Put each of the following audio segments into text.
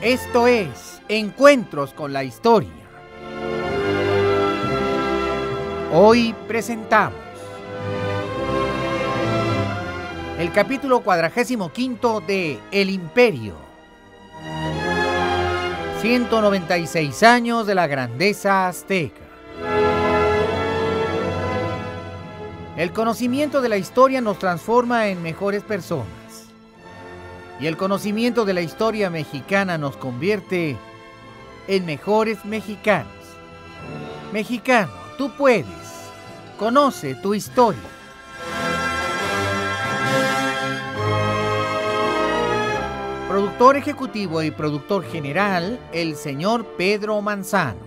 Esto es Encuentros con la Historia. Hoy presentamos el capítulo 45 de El Imperio. 196 años de la grandeza azteca. El conocimiento de la historia nos transforma en mejores personas. Y el conocimiento de la historia mexicana nos convierte en mejores mexicanos. Mexicano, tú puedes. Conoce tu historia. Productor ejecutivo y productor general, el señor Pedro Manzano.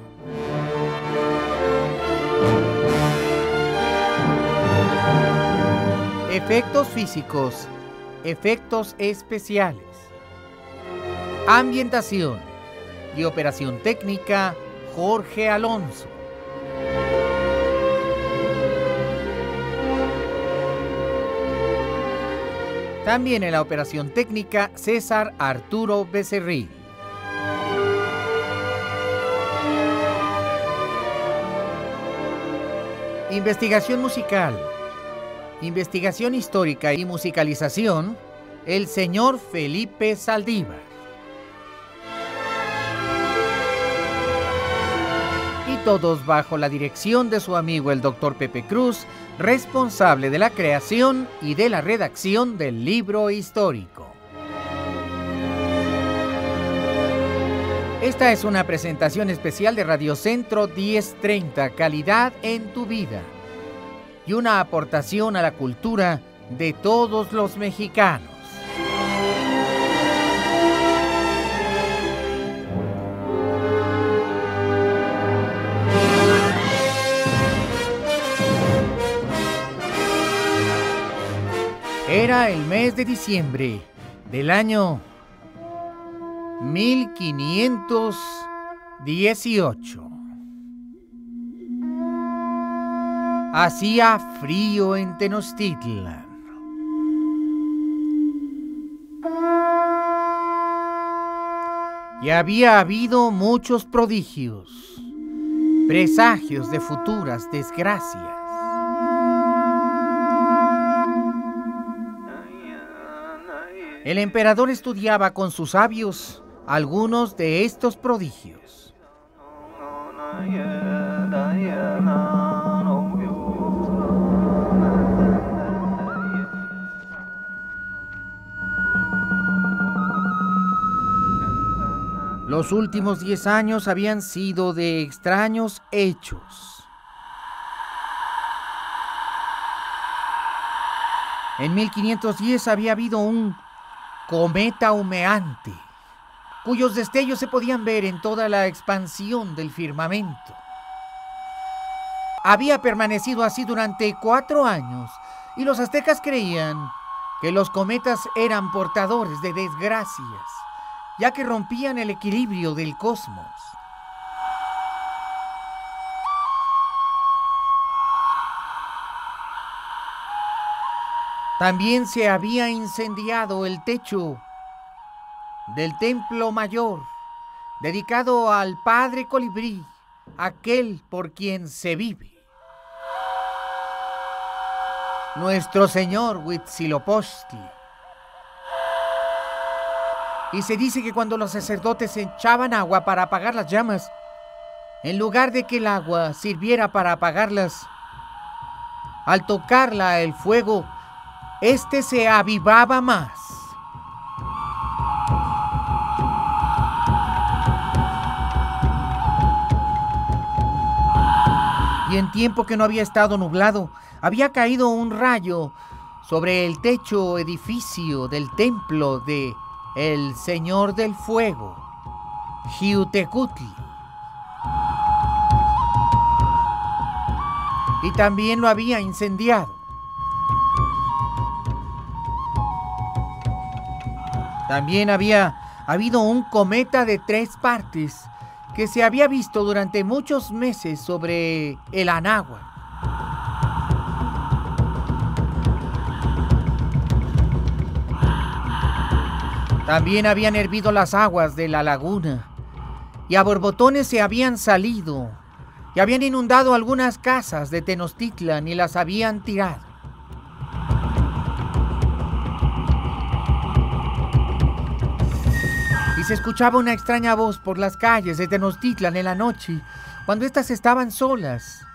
Efectos físicos. Efectos especiales, ambientación y operación técnica, Jorge Alonso. También en la operación técnica, César Arturo Becerril. Investigación musical. Investigación histórica y musicalización, el señor Felipe Saldívar. Y todos bajo la dirección de su amigo el doctor Pepe Cruz, responsable de la creación y de la redacción del libro histórico. Esta es una presentación especial de Radio Centro 1030, calidad en tu vida. Y una aportación a la cultura de todos los mexicanos. Era el mes de diciembre del año 1518. Hacía frío en Tenochtitlan. Y había habido muchos prodigios, presagios de futuras desgracias. El emperador estudiaba con sus sabios algunos de estos prodigios. Los últimos 10 años habían sido de extraños hechos. En 1510 había habido un cometa humeante, cuyos destellos se podían ver en toda la expansión del firmamento. Había permanecido así durante 4 años, y los aztecas creían que los cometas eran portadores de desgracias, ya que rompían el equilibrio del cosmos. También se había incendiado el techo del templo mayor, dedicado al Padre Colibrí, aquel por quien se vive. Nuestro señor Huitzilopochtli. Y se dice que cuando los sacerdotes echaban agua para apagar las llamas, en lugar de que el agua sirviera para apagarlas, al tocarla el fuego, este se avivaba más. Y en tiempo que no había estado nublado, había caído un rayo sobre el techo edificio del templo de el Señor del Fuego, Xiuhtecutli. y también lo había incendiado. También había habido un cometa de 3 partes que se había visto durante muchos meses sobre el Anáhuac. También habían hervido las aguas de la laguna y a borbotones se habían salido y habían inundado algunas casas de Tenochtitlan y las habían tirado. Y se escuchaba una extraña voz por las calles de Tenochtitlan en la noche, cuando éstas estaban solas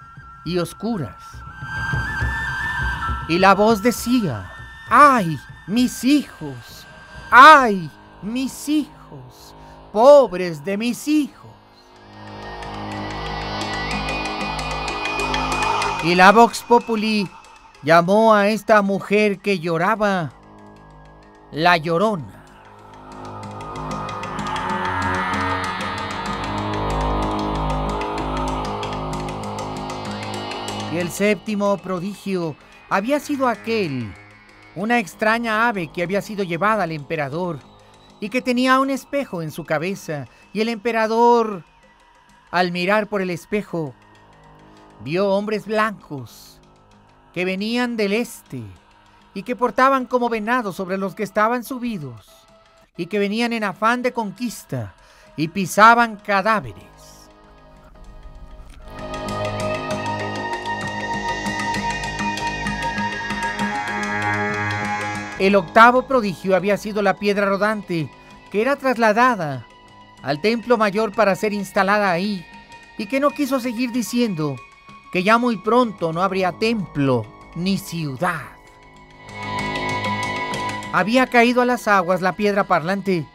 y oscuras. Y la voz decía: ¡ay, mis hijos! ¡ay, mis hijos! ¡Pobres de mis hijos! Y la Vox Populi llamó a esta mujer que lloraba La Llorona. Y el séptimo prodigio había sido aquel, una extraña ave que había sido llevada al emperador y que tenía un espejo en su cabeza, y el emperador, al mirar por el espejo, vio hombres blancos que venían del este y que portaban como venados sobre los que estaban subidos y que venían en afán de conquista y pisaban cadáveres. El octavo prodigio había sido la piedra rodante, que era trasladada al templo mayor para ser instalada ahí, y que no quiso seguir diciendo que ya muy pronto no habría templo ni ciudad. Había caído a las aguas la piedra parlante,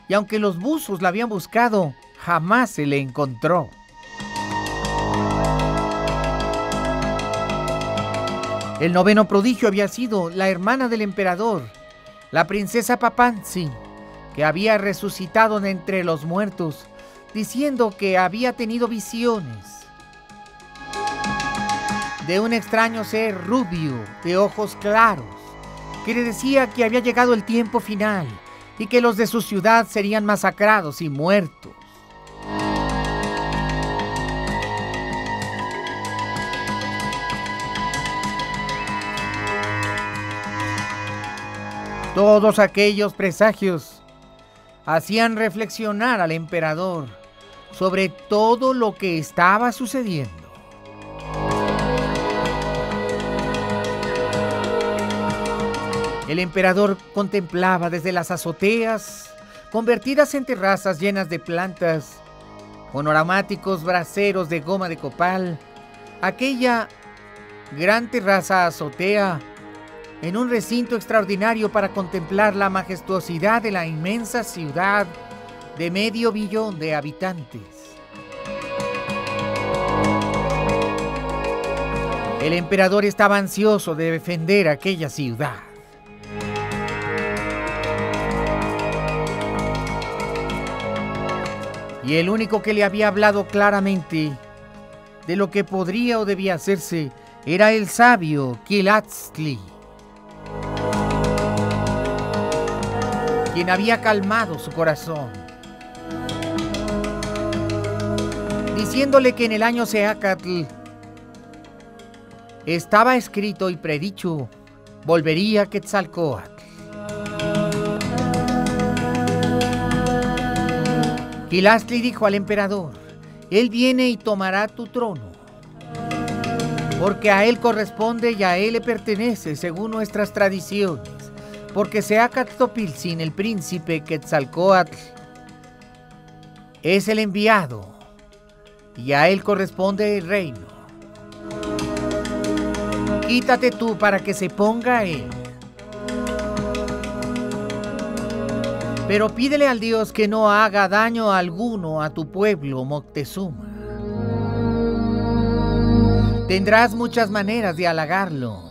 y aunque los buzos la habían buscado, jamás se le encontró. El noveno prodigio había sido la hermana del emperador, la princesa Papantzin, que había resucitado de entre los muertos, diciendo que había tenido visiones de un extraño ser rubio, de ojos claros, que le decía que había llegado el tiempo final y que los de su ciudad serían masacrados y muertos. Todos aquellos presagios hacían reflexionar al emperador sobre todo lo que estaba sucediendo. El emperador contemplaba desde las azoteas, convertidas en terrazas llenas de plantas, con aromáticos braseros de goma de copal, aquella gran terraza azotea, en un recinto extraordinario para contemplar la majestuosidad de la inmensa ciudad de 500 millones de habitantes. El emperador estaba ansioso de defender aquella ciudad. Y el único que le había hablado claramente de lo que podría o debía hacerse era el sabio Quilahtli, quien había calmado su corazón, diciéndole que en el año Seacatl estaba escrito y predicho, volvería Quetzalcóatl. Quilahtli dijo al emperador: él viene y tomará tu trono, porque a él corresponde y a él le pertenece según nuestras tradiciones. Porque Seacatl-Topiltzin, el príncipe Quetzalcóatl, es el enviado y a él corresponde el reino. Quítate tú para que se ponga él. Pero pídele al Dios que no haga daño alguno a tu pueblo, Moctezuma. Tendrás muchas maneras de halagarlo.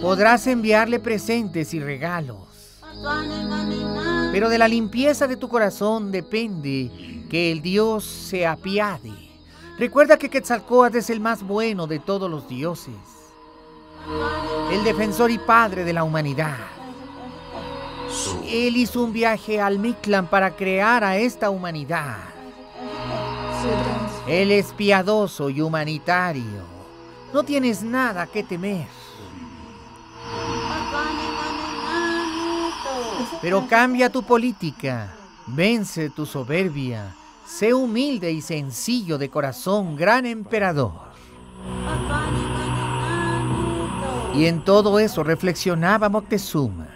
Podrás enviarle presentes y regalos, pero de la limpieza de tu corazón depende que el Dios se apiade Recuerda que Quetzalcóatl es el más bueno de todos los dioses, el defensor y padre de la humanidad. Él hizo un viaje al Mictlán para crear a esta humanidad. Él es piadoso y humanitario. No tienes nada que temer. Pero cambia tu política, vence tu soberbia, sé humilde y sencillo de corazón, gran emperador. Y en todo eso reflexionaba Moctezuma.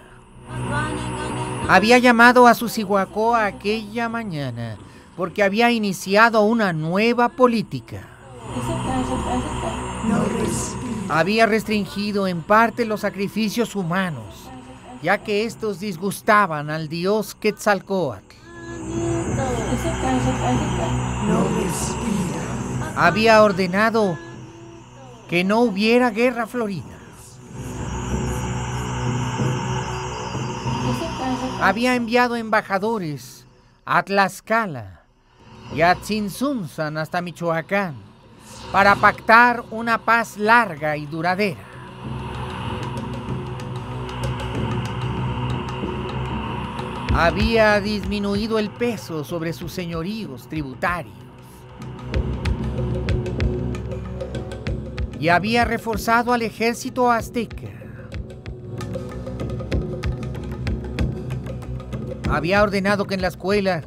Había llamado a Susihuacoa aquella mañana porque había iniciado una nueva política. Había restringido en parte los sacrificios humanos, ya que estos disgustaban al dios Quetzalcóatl. Había ordenado que no hubiera guerra florida. Había enviado embajadores a Tlaxcala y a Tzintzuntzan hasta Michoacán para pactar una paz larga y duradera. Había disminuido el peso sobre sus señoríos tributarios y había reforzado al ejército azteca. Había ordenado que en la escuela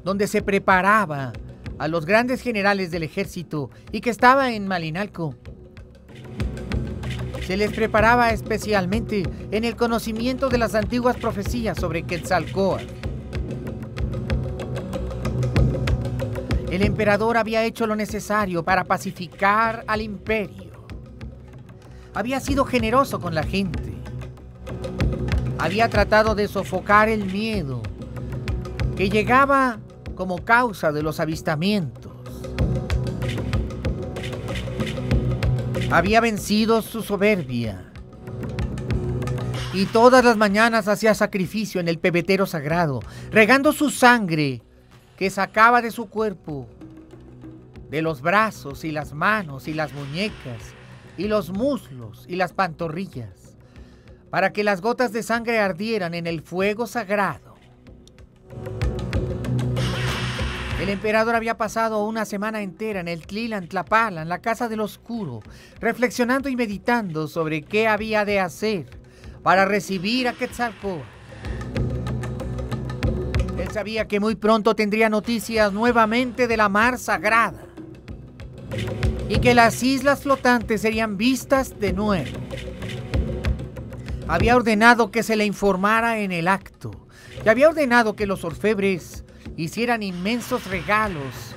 donde se preparaba a los grandes generales del ejército y que estaba en Malinalco, se les preparaba especialmente en el conocimiento de las antiguas profecías sobre Quetzalcóatl. El emperador había hecho lo necesario para pacificar al imperio. Había sido generoso con la gente. Había tratado de sofocar el miedo que llegaba como causa de los avistamientos. Había vencido su soberbia y todas las mañanas hacía sacrificio en el pebetero sagrado, regando su sangre que sacaba de su cuerpo, de los brazos y las manos y las muñecas y los muslos y las pantorrillas, para que las gotas de sangre ardieran en el fuego sagrado. El emperador había pasado una semana entera en el Tlilan Tlapala, en la Casa del Oscuro, reflexionando y meditando sobre qué había de hacer para recibir a Quetzalcóatl. Él sabía que muy pronto tendría noticias nuevamente de la mar sagrada y que las islas flotantes serían vistas de nuevo. Había ordenado que se le informara en el acto y había ordenado que los orfebres hicieran inmensos regalos.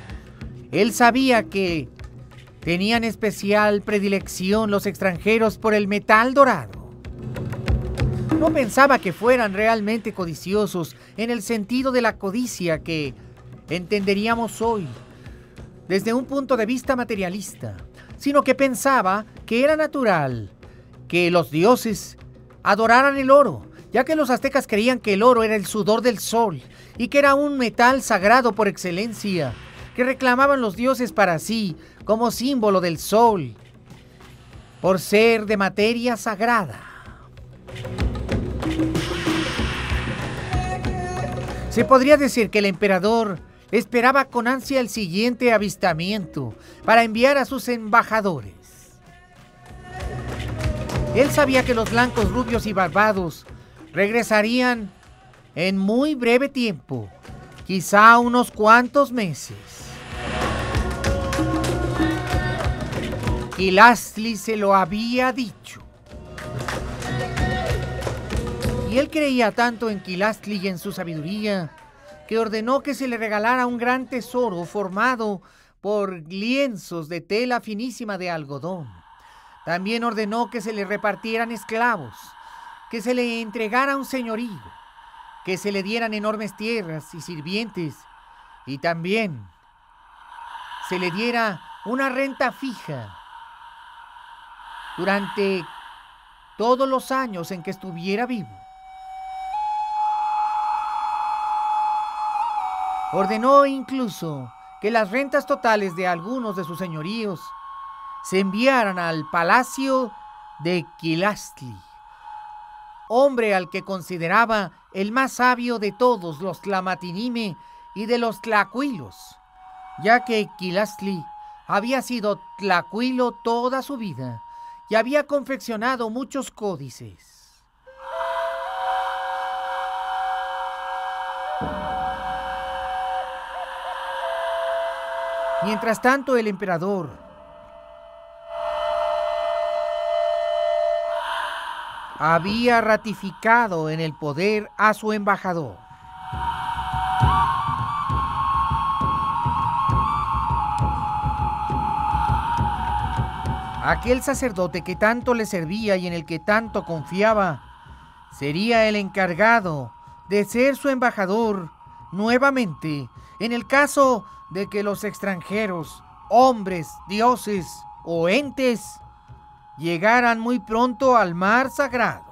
Él sabía que tenían especial predilección los extranjeros por el metal dorado. No pensaba que fueran realmente codiciosos en el sentido de la codicia que entenderíamos hoy desde un punto de vista materialista, sino que pensaba que era natural que los dioses adoraran el oro, ya que los aztecas creían que el oro era el sudor del sol y que era un metal sagrado por excelencia, que reclamaban los dioses para sí como símbolo del sol, por ser de materia sagrada. Se podría decir que el emperador esperaba con ansia el siguiente avistamiento para enviar a sus embajadores. Él sabía que los blancos, rubios y barbados regresarían en muy breve tiempo, quizá unos cuantos meses. Quilastli se lo había dicho. Y él creía tanto en Quilastli y en su sabiduría que ordenó que se le regalara un gran tesoro formado por lienzos de tela finísima de algodón. También ordenó que se le repartieran esclavos, que se le entregara un señorío, que se le dieran enormes tierras y sirvientes, y también se le diera una renta fija durante todos los años en que estuviera vivo. Ordenó incluso que las rentas totales de algunos de sus señoríos se enviaran al palacio de Quilastli, hombre al que consideraba el más sabio de todos los Tlamatinime y de los tlacuilos, ya que Quilastli había sido tlacuilo toda su vida y había confeccionado muchos códices. Mientras tanto, el emperador había ratificado en el poder a su embajador. Aquel sacerdote que tanto le servía y en el que tanto confiaba sería el encargado de ser su embajador nuevamente en el caso de que los extranjeros, hombres, dioses o entes, llegaran muy pronto al mar sagrado.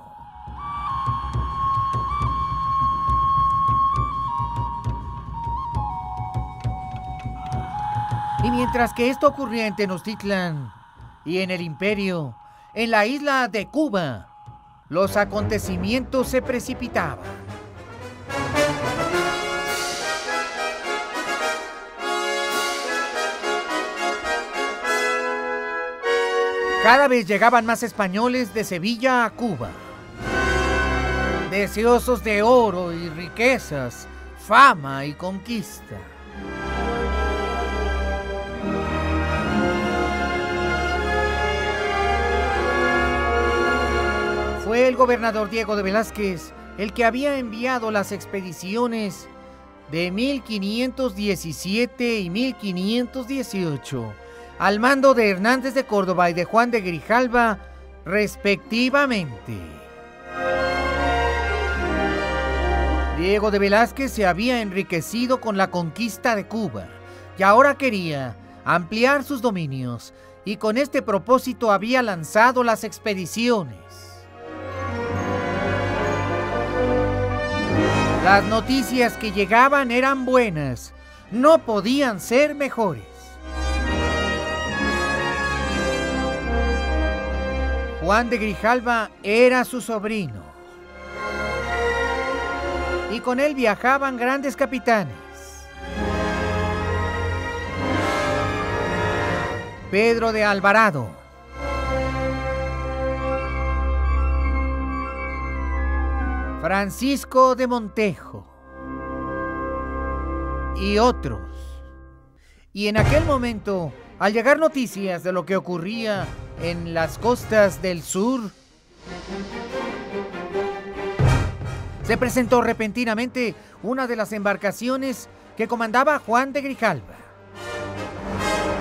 Y mientras que esto ocurría en Tenochtitlan y en el Imperio, en la isla de Cuba, los acontecimientos se precipitaban. Cada vez llegaban más españoles de Sevilla a Cuba, deseosos de oro y riquezas, fama y conquista. Fue el gobernador Diego de Velázquez el que había enviado las expediciones de 1517 y 1518 al mando de Hernández de Córdoba y de Juan de Grijalva, respectivamente. Diego de Velázquez se había enriquecido con la conquista de Cuba y ahora quería ampliar sus dominios, y con este propósito había lanzado las expediciones. Las noticias que llegaban eran buenas, no podían ser mejores. Juan de Grijalva era su sobrino, y con él viajaban grandes capitanes. Pedro de Alvarado, Francisco de Montejo y otros. Y en aquel momento, al llegar noticias de lo que ocurría en las costas del sur, se presentó repentinamente una de las embarcaciones que comandaba Juan de Grijalva.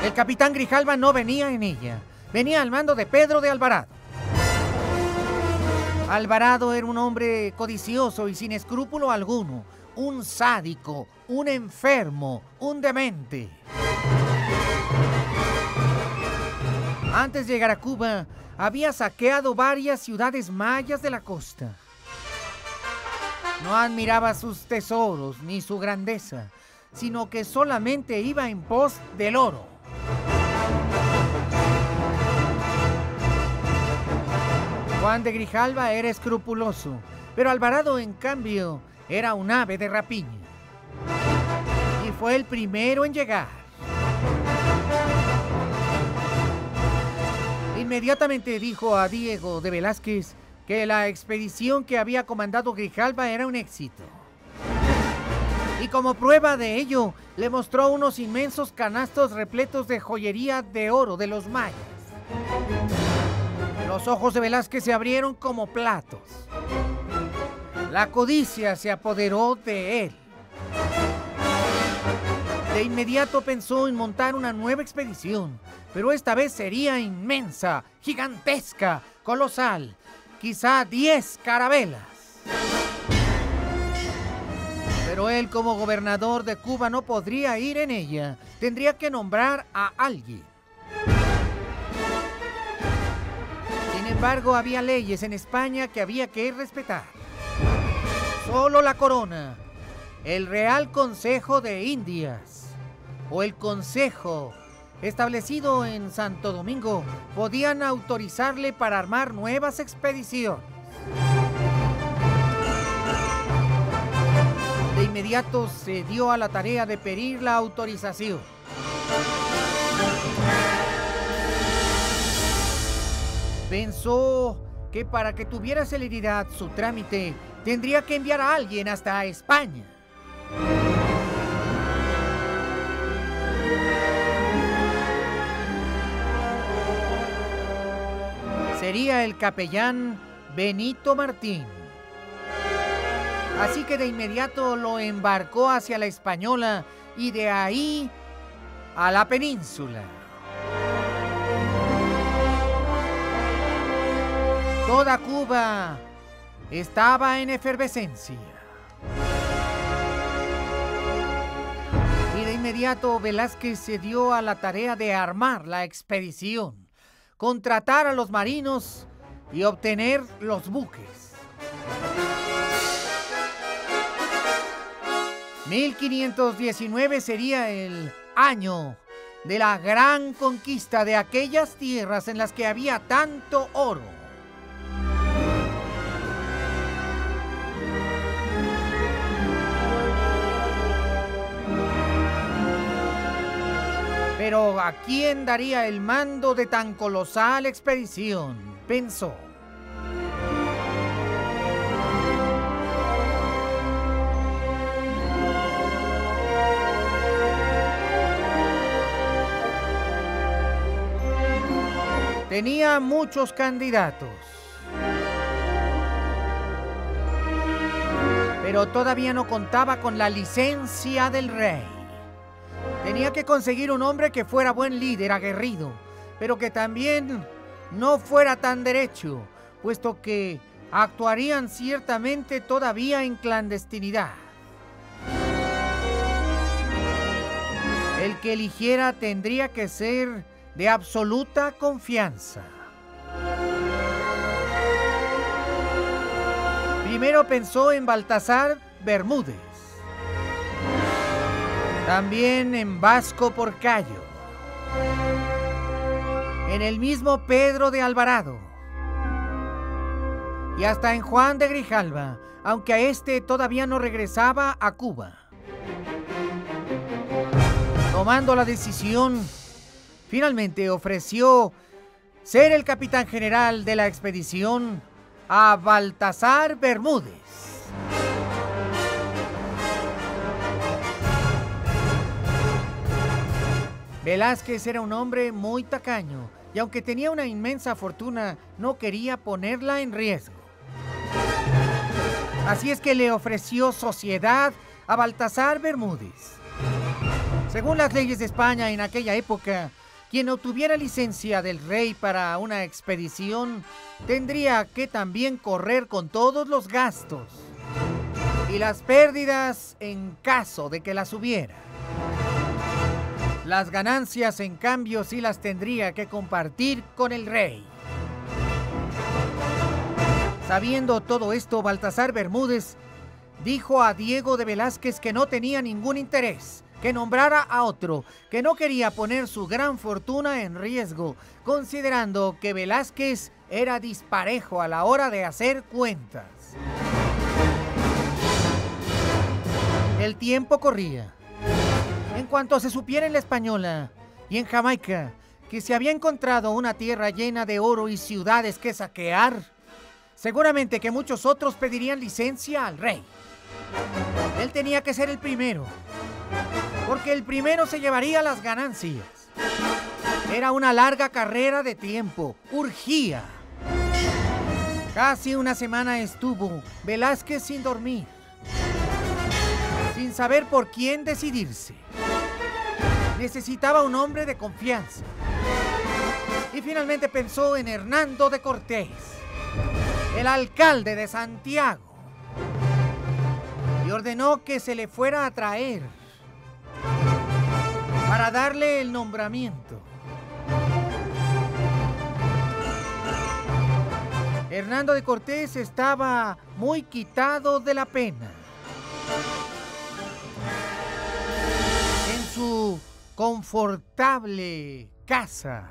El capitán Grijalva no venía en ella, venía al mando de Pedro de Alvarado. Alvarado era un hombre codicioso y sin escrúpulo alguno, un sádico, un enfermo, un demente. Antes de llegar a Cuba, había saqueado varias ciudades mayas de la costa. No admiraba sus tesoros ni su grandeza, sino que solamente iba en pos del oro. Juan de Grijalva era escrupuloso, pero Alvarado, en cambio, era un ave de rapiña. Y fue el primero en llegar. Inmediatamente dijo a Diego de Velázquez que la expedición que había comandado Grijalva era un éxito. Y como prueba de ello, le mostró unos inmensos canastos repletos de joyería de oro de los mayas. Los ojos de Velázquez se abrieron como platos. La codicia se apoderó de él. De inmediato pensó en montar una nueva expedición, pero esta vez sería inmensa, gigantesca, colosal, quizá 10 carabelas. Pero él, como gobernador de Cuba, no podría ir en ella. Tendría que nombrar a alguien. Sin embargo, había leyes en España que había que respetar. Solo la corona, el Real Consejo de Indias o el consejo establecido en Santo Domingo podían autorizarle para armar nuevas expediciones. De inmediato se dio a la tarea de pedir la autorización. Pensó que para que tuviera celeridad su trámite, tendría que enviar a alguien hasta España. Sería el capellán Benito Martín. Así que de inmediato lo embarcó hacia la Española y de ahí a la península. Toda Cuba estaba en efervescencia. Y de inmediato Velázquez se dio a la tarea de armar la expedición, contratar a los marinos y obtener los buques. 1519 sería el año de la gran conquista de aquellas tierras en las que había tanto oro. Pero ¿a quién daría el mando de tan colosal expedición?, pensó. Tenía muchos candidatos, pero todavía no contaba con la licencia del rey. Tenía que conseguir un hombre que fuera buen líder, aguerrido, pero que también no fuera tan derecho, puesto que actuarían ciertamente todavía en clandestinidad. El que eligiera tendría que ser de absoluta confianza. Primero pensó en Baltasar Bermúdez, también en Vasco Porcayo, en el mismo Pedro de Alvarado y hasta en Juan de Grijalva, aunque a este todavía no regresaba a Cuba. Tomando la decisión, finalmente ofreció ser el capitán general de la expedición a Baltasar Bermúdez. Velázquez era un hombre muy tacaño y aunque tenía una inmensa fortuna, no quería ponerla en riesgo. Así es que le ofreció sociedad a Baltasar Bermúdez. Según las leyes de España en aquella época, quien obtuviera licencia del rey para una expedición tendría que también correr con todos los gastos y las pérdidas en caso de que las hubiera. Las ganancias, en cambio, sí las tendría que compartir con el rey. Sabiendo todo esto, Baltasar Bermúdez dijo a Diego de Velázquez que no tenía ningún interés, que nombrara a otro, que no quería poner su gran fortuna en riesgo, considerando que Velázquez era disparejo a la hora de hacer cuentas. El tiempo corría. En cuanto se supiera en la Española y en Jamaica que se había encontrado una tierra llena de oro y ciudades que saquear, seguramente que muchos otros pedirían licencia al rey. Él tenía que ser el primero, porque el primero se llevaría las ganancias. Era una larga carrera de tiempo, urgía. Casi una semana estuvo Velázquez sin dormir, sin saber por quién decidirse. Necesitaba un hombre de confianza. Y finalmente pensó en Hernando de Cortés, el alcalde de Santiago, y ordenó que se le fuera a traer para darle el nombramiento. Hernando de Cortés estaba muy quitado de la pena. En su confortable casa.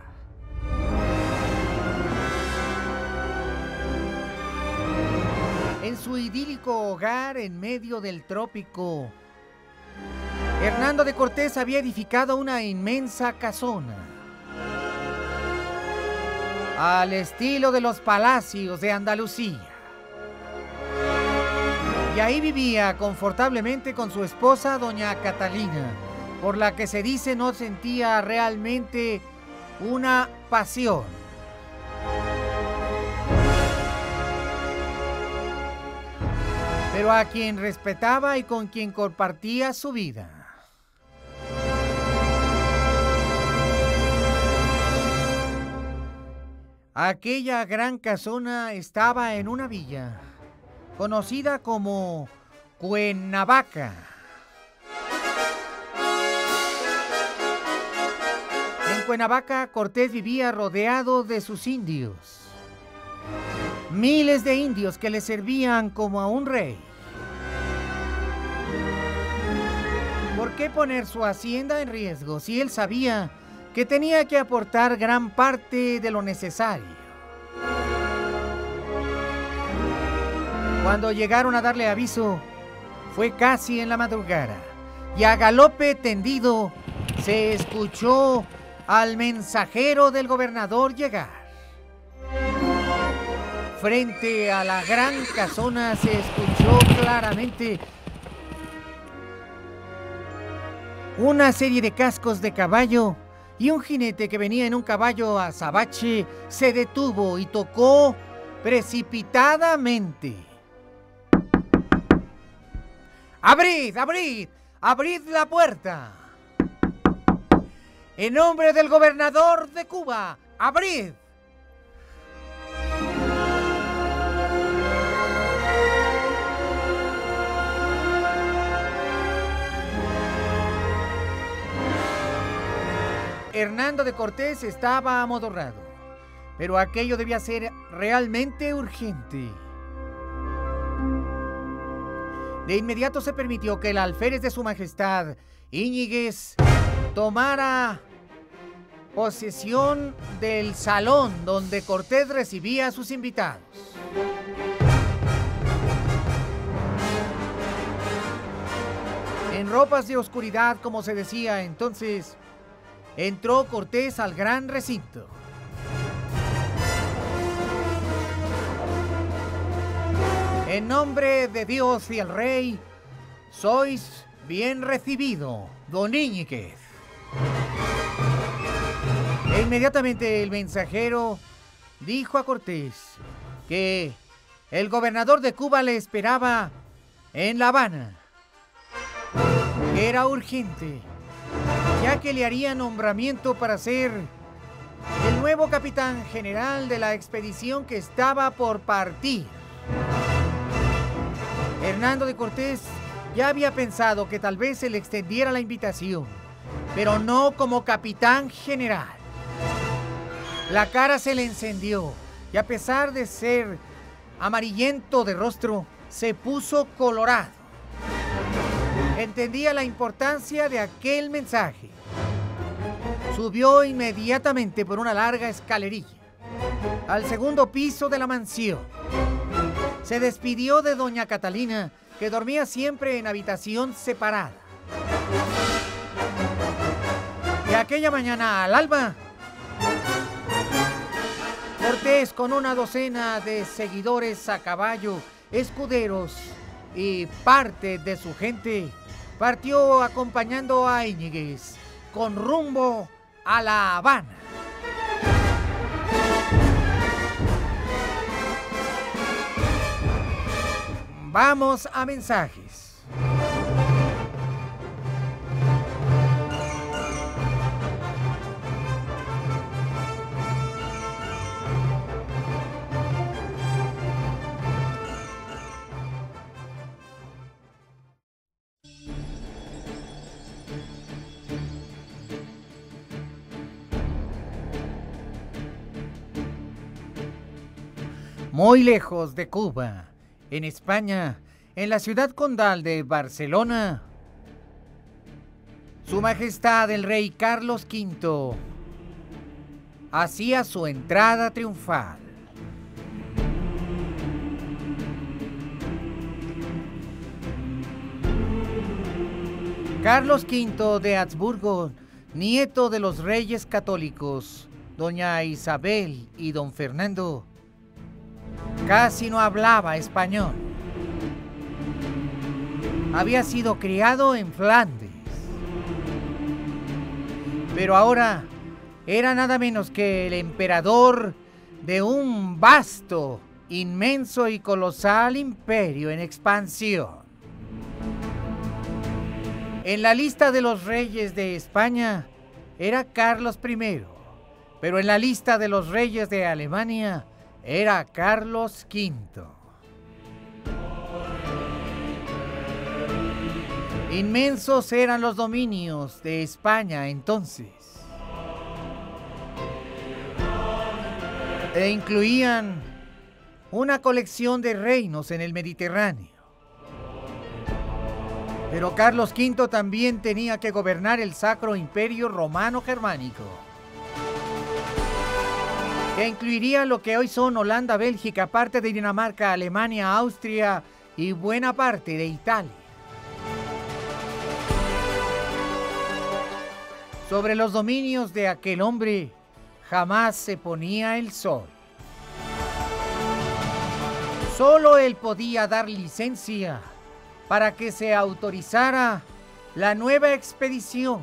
En su idílico hogar en medio del trópico, Hernando de Cortés había edificado una inmensa casona, al estilo de los palacios de Andalucía. Y ahí vivía confortablemente con su esposa, doña Catalina, por la que se dice no sentía realmente una pasión. Pero a quien respetaba y con quien compartía su vida. Aquella gran casona estaba en una villa conocida como Cuernavaca. En Cuernavaca, Cortés vivía rodeado de sus indios. Miles de indios que le servían como a un rey. ¿Por qué poner su hacienda en riesgo si él sabía que tenía que aportar gran parte de lo necesario? Cuando llegaron a darle aviso, fue casi en la madrugada, y a galope tendido se escuchó al mensajero del gobernador llegar. Frente a la gran casona se escuchó claramente una serie de cascos de caballo, y un jinete que venía en un caballo azabache se detuvo y tocó precipitadamente. ¡Abrid, abrid! ¡Abrid la puerta! En nombre del gobernador de Cuba, ¡abrid! Hernando de Cortés estaba amodorrado, pero aquello debía ser realmente urgente. De inmediato se permitió que el alférez de su majestad, Íñiguez, tomara posesión del salón donde Cortés recibía a sus invitados. En ropas de oscuridad, como se decía entonces, entró Cortés al gran recinto. En nombre de Dios y el rey, sois bien recibido, don Íñiguez. E inmediatamente el mensajero dijo a Cortés que el gobernador de Cuba le esperaba en La Habana, que era urgente, ya que le haría nombramiento para ser el nuevo capitán general de la expedición que estaba por partir. Hernando de Cortés ya había pensado que tal vez se le extendiera la invitación, pero no como capitán general. La cara se le encendió y a pesar de ser amarillento de rostro, se puso colorado. Entendía la importancia de aquel mensaje. Subió inmediatamente por una larga escalerilla al segundo piso de la mansión. Se despidió de doña Catalina, que dormía siempre en habitación separada. Y aquella mañana al alba, Cortés, con una docena de seguidores a caballo, escuderos y parte de su gente, partió acompañando a Íñiguez con rumbo a La Habana. Vamos a mensajes. Muy lejos de Cuba, en España, en la ciudad condal de Barcelona, Su Majestad el Rey Carlos V hacía su entrada triunfal. Carlos V de Habsburgo, nieto de los reyes católicos, doña Isabel y don Fernando, casi no hablaba español. Había sido criado en Flandes, pero ahora era nada menos que el emperador de un vasto, inmenso y colosal imperio en expansión. En la lista de los reyes de España era Carlos I, pero en la lista de los reyes de Alemania era Carlos V. Inmensos eran los dominios de España entonces, e incluían una colección de reinos en el Mediterráneo. Pero Carlos V también tenía que gobernar el Sacro Imperio Romano Germánico, que incluiría lo que hoy son Holanda, Bélgica, parte de Dinamarca, Alemania, Austria y buena parte de Italia. Sobre los dominios de aquel hombre jamás se ponía el sol. Solo él podía dar licencia para que se autorizara la nueva expedición.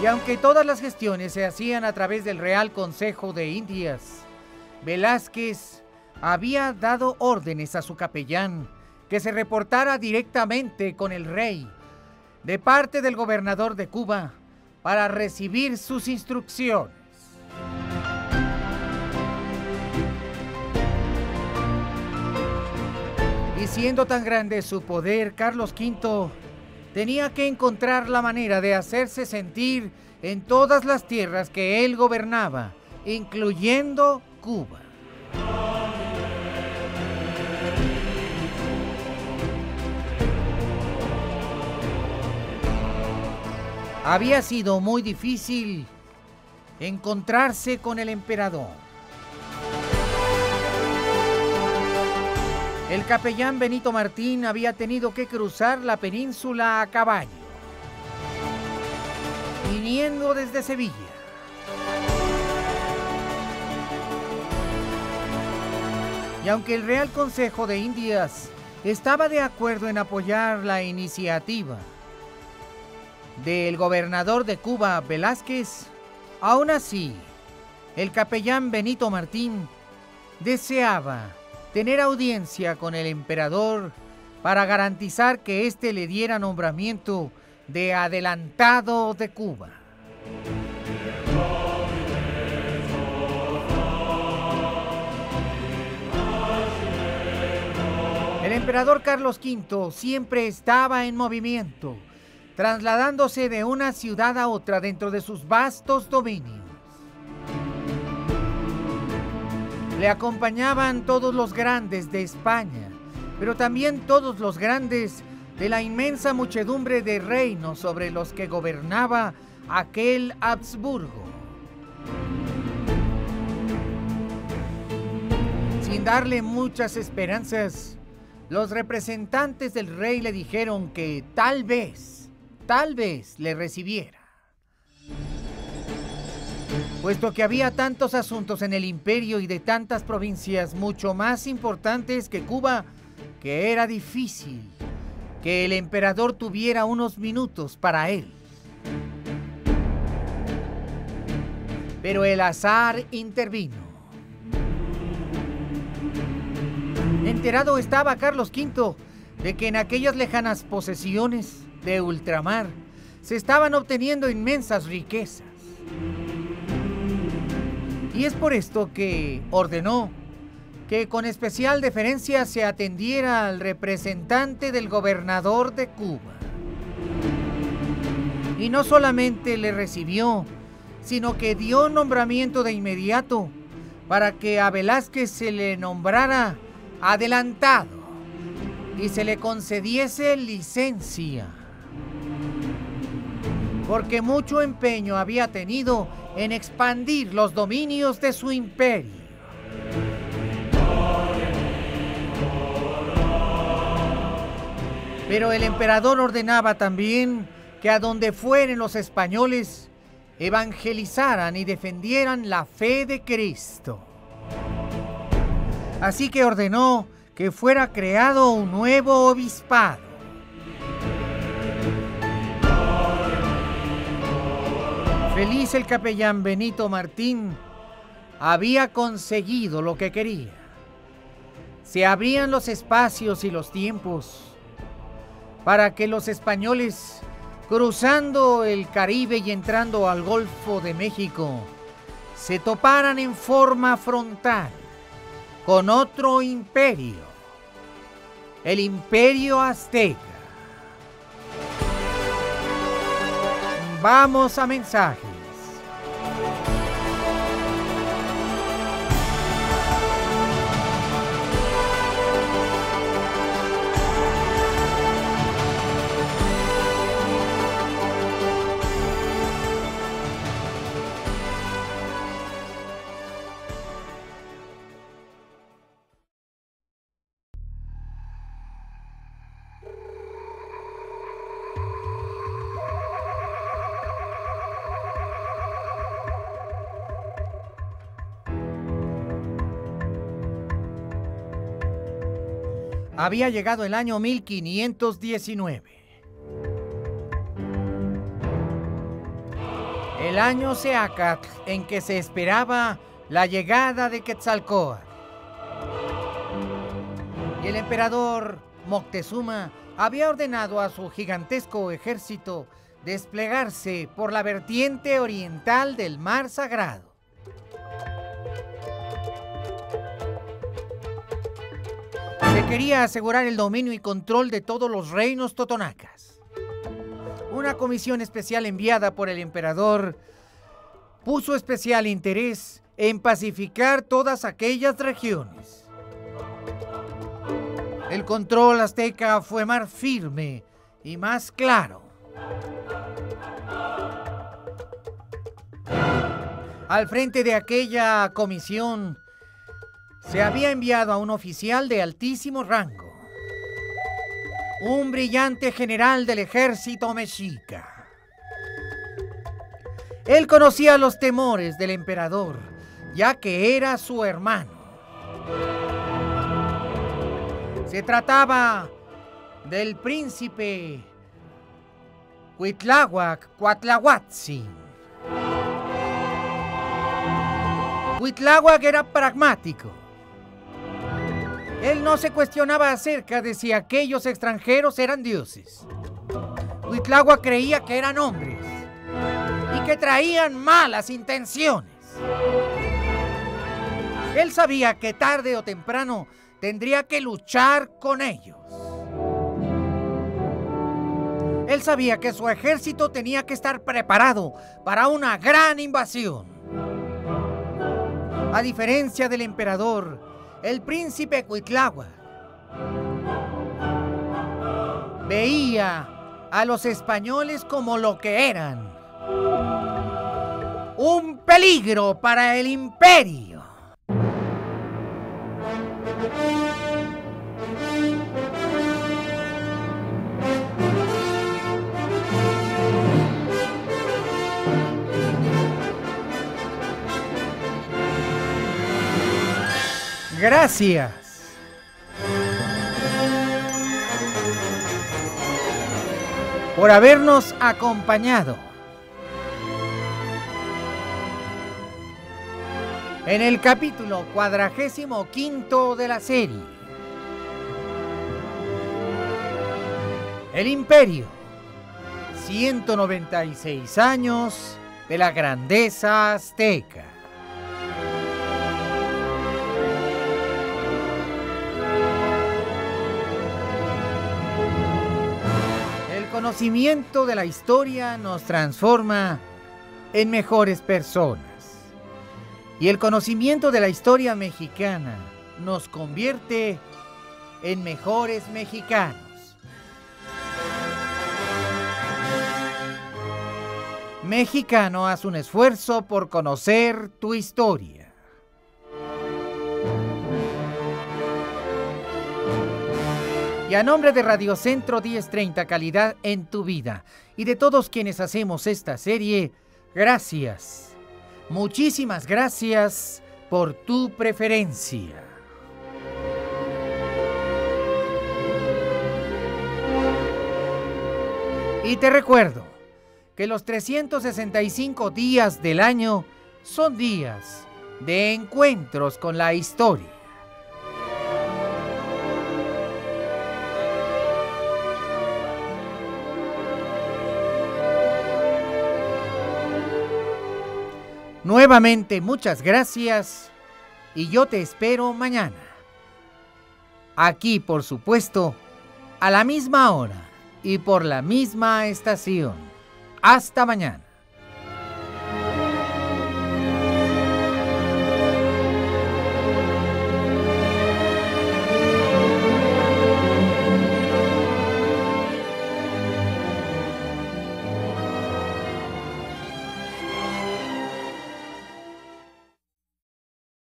Y aunque todas las gestiones se hacían a través del Real Consejo de Indias, Velázquez había dado órdenes a su capellán que se reportara directamente con el rey de parte del gobernador de Cuba para recibir sus instrucciones. Y siendo tan grande su poder, Carlos V tenía que encontrar la manera de hacerse sentir en todas las tierras que él gobernaba, incluyendo Cuba. Había sido muy difícil encontrarse con el emperador. El capellán Benito Martín había tenido que cruzar la península a caballo, viniendo desde Sevilla. Y aunque el Real Consejo de Indias estaba de acuerdo en apoyar la iniciativa del gobernador de Cuba, Velázquez, aún así, el capellán Benito Martín deseaba tener audiencia con el emperador para garantizar que éste le diera nombramiento de adelantado de Cuba. El emperador Carlos V siempre estaba en movimiento, trasladándose de una ciudad a otra dentro de sus vastos dominios. Le acompañaban todos los grandes de España, pero también todos los grandes de la inmensa muchedumbre de reinos sobre los que gobernaba aquel Habsburgo. Sin darle muchas esperanzas, los representantes del rey le dijeron que tal vez le recibiera, puesto que había tantos asuntos en el imperio y de tantas provincias mucho más importantes que Cuba, que era difícil que el emperador tuviera unos minutos para él. Pero el azar intervino. Enterado estaba Carlos V de que en aquellas lejanas posesiones de ultramar se estaban obteniendo inmensas riquezas. Y es por esto que ordenó que con especial deferencia se atendiera al representante del gobernador de Cuba. Y no solamente le recibió, sino que dio nombramiento de inmediato para que a Velázquez se le nombrara adelantado. y se le concediese licencia, porque mucho empeño había tenido en expandir los dominios de su imperio. Pero el emperador ordenaba también que a donde fueren los españoles evangelizaran y defendieran la fe de Cristo. Así que ordenó que fuera creado un nuevo obispado. Feliz el capellán Benito Martín había conseguido lo que quería. Se abrían los espacios y los tiempos para que los españoles, cruzando el Caribe y entrando al Golfo de México, se toparan en forma frontal con otro imperio, el Imperio Azteca. Vamos a mensajes. Había llegado el año 1519. El año Seacatl en que se esperaba la llegada de Quetzalcóatl. Y el emperador Moctezuma había ordenado a su gigantesco ejército desplegarse por la vertiente oriental del Mar Sagrado. Se quería asegurar el dominio y control de todos los reinos totonacas. Una comisión especial enviada por el emperador puso especial interés en pacificar todas aquellas regiones. El control azteca fue más firme y más claro. Al frente de aquella comisión se había enviado a un oficial de altísimo rango, un brillante general del ejército mexica. Él conocía los temores del emperador, ya que era su hermano. Se trataba del príncipe Cuitláhuac Cuatlahuatzin. Cuitláhuac era pragmático. Él no se cuestionaba acerca de si aquellos extranjeros eran dioses. Cuitláhuac creía que eran hombres y que traían malas intenciones. Él sabía que tarde o temprano tendría que luchar con ellos. Él sabía que su ejército tenía que estar preparado para una gran invasión. A diferencia del emperador, el príncipe Cuitláhuac veía a los españoles como lo que eran: un peligro para el imperio. Gracias. Por habernos acompañado en el capítulo 45 de la serie El Imperio, 196 años de la grandeza azteca. El conocimiento de la historia nos transforma en mejores personas. Y el conocimiento de la historia mexicana nos convierte en Mejores Mexicanos. Mexicano, haz un esfuerzo por conocer tu historia. Y a nombre de Radio Centro 1030, calidad en tu vida, y de todos quienes hacemos esta serie, gracias. Muchísimas gracias por tu preferencia. Y te recuerdo que los 365 días del año son días de encuentros con la historia. Nuevamente, muchas gracias y yo te espero mañana. Aquí, por supuesto, a la misma hora y por la misma estación. Hasta mañana.